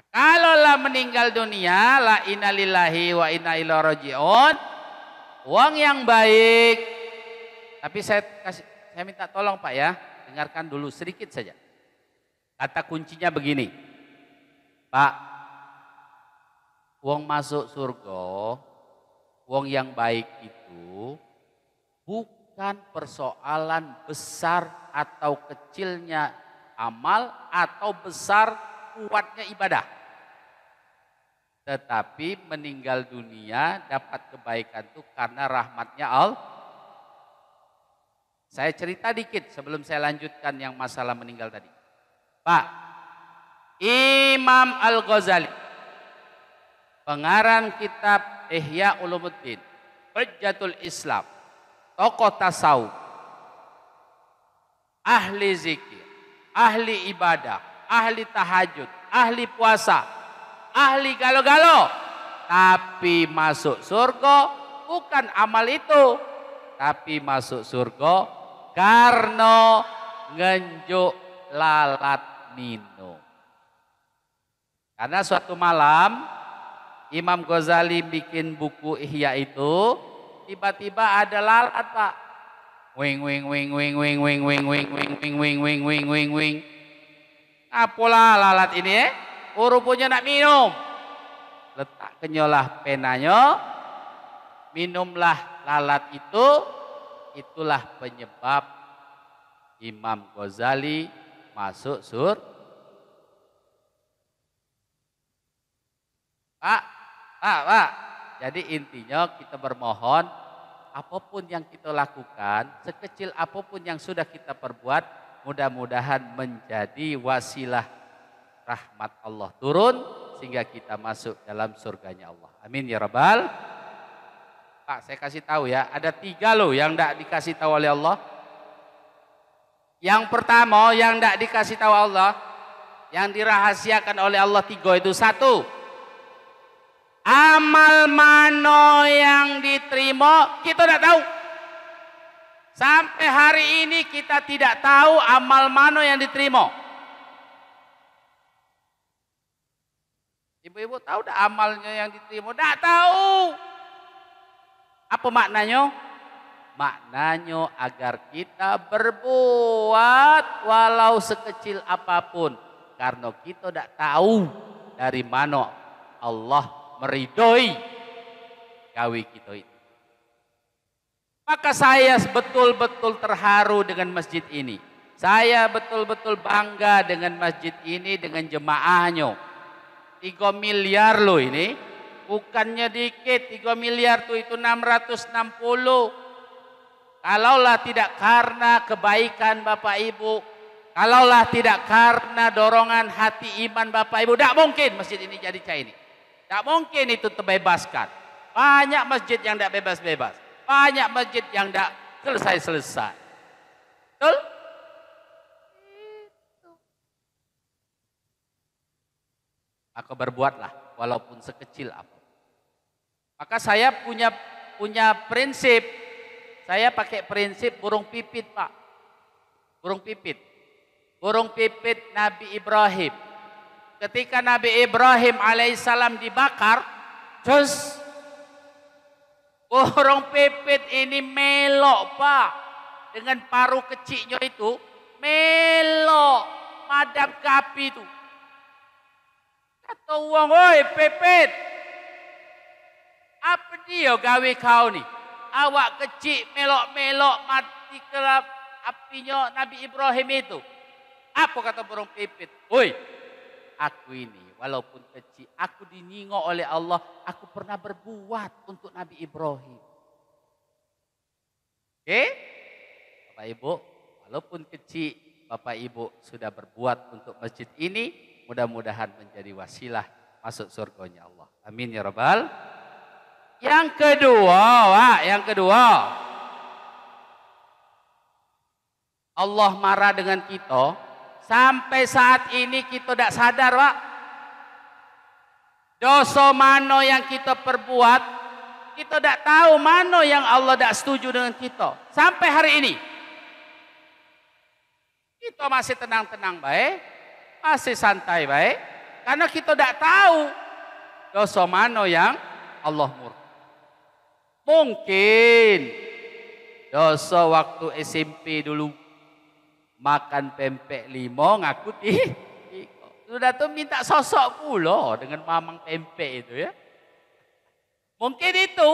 Kalaulah meninggal dunia, la inna lillahi wa inna ilaihi rajiun, wong yang baik. Tapi saya minta tolong Pak ya, dengarkan dulu sedikit saja. Kata kuncinya begini, Pak, wong masuk surga, wong yang baik itu bukan persoalan besar atau kecilnya amal atau besar kuatnya ibadah. Tetapi meninggal dunia dapat kebaikan itu karena rahmatnya Allah. Saya cerita dikit sebelum saya lanjutkan yang masalah meninggal tadi. Pak, Imam Al-Ghazali, pengarang kitab Ihya Ulumuddin, Hujjatul Islam, tokoh tasawuf, ahli zikir, ahli ibadah, ahli tahajud, ahli puasa, ahli galo-galo, tapi masuk surga bukan amal itu, tapi masuk surga karena ngenjuk lalat minum. Karena suatu malam Imam Ghazali bikin buku Ihya itu, tiba-tiba ada lalat Pak, wing wing wing wing wing wing wing wing wing wing wing wing wing wing wing. Apalah lalat ini rupanya nak minum. Letak kenyolah penanya, minumlah lalat itu, itulah penyebab Imam Ghazali masuk surga. Pak. Jadi intinya kita bermohon, apapun yang kita lakukan, sekecil apapun yang sudah kita perbuat, mudah-mudahan menjadi wasilah rahmat Allah turun sehingga kita masuk dalam surganya Allah. Amin ya rabbal. Pak, saya kasih tahu ya, ada 3 loh yang tidak dikasih tahu oleh Allah. Yang pertama yang tidak dikasih tahu Allah, yang dirahasiakan oleh Allah 3 itu. 1, amal mana yang diterima kita tidak tahu. Sampai hari ini kita tidak tahu amal mana yang diterima. Ibu-ibu tahu tak amalnya yang diterima? Tidak tahu. Apa maknanya? Maknanya agar kita berbuat walau sekecil apapun. Karena kita tidak tahu dari mana Allah meridhoi gawe kita itu. Maka saya betul-betul terharu dengan masjid ini. Saya betul-betul bangga dengan masjid ini, dengan jemaahnya. 3 miliar loh ini. Bukannya dikit, 3 miliar tuh itu 660. Kalaulah tidak karena kebaikan Bapak Ibu, kalaulah tidak karena dorongan hati iman Bapak Ibu, tidak mungkin masjid ini jadi cair ini. Tidak mungkin itu terbebaskan. Banyak masjid yang tidak bebas-bebas. Banyak masjid yang tidak selesai-selesai. Betul? Maka berbuatlah walaupun sekecil apa. Maka saya punya prinsip. Saya pakai prinsip burung pipit Pak. Burung pipit. Burung pipit Nabi Ibrahim. Ketika Nabi Ibrahim alaihissalam dibakar, terus burung pipit ini melok Pak. Dengan paruh kecilnya itu, melok madam ke api itu. Kata uang, woi pipit, apa dia gawe kau nih? Awak kecil melok-melok mati ke apinya Nabi Ibrahim itu. Apa kata burung pipit? Woi, aku ini walaupun kecil, aku diningo oleh Allah, aku pernah berbuat untuk Nabi Ibrahim. Oke? Bapak Ibu, walaupun kecil, Bapak Ibu sudah berbuat untuk masjid ini, mudah-mudahan menjadi wasilah masuk surganya Allah. Amin ya rabbal. Yang kedua, Pak, yang kedua, Allah marah dengan kita. Sampai saat ini kita tidak sadar, Pak. Dosa mana yang kita perbuat, kita tidak tahu mana yang Allah tidak setuju dengan kita. Sampai hari ini. Kita masih tenang-tenang baik, masih santai baik, Karena kita tidak tahu dosa mana yang Allah murka. Mungkin dosa waktu SMP dulu makan pempek 5 ngaku sudah tuh minta sosok pula dengan mamang pempek itu ya. Mungkin itu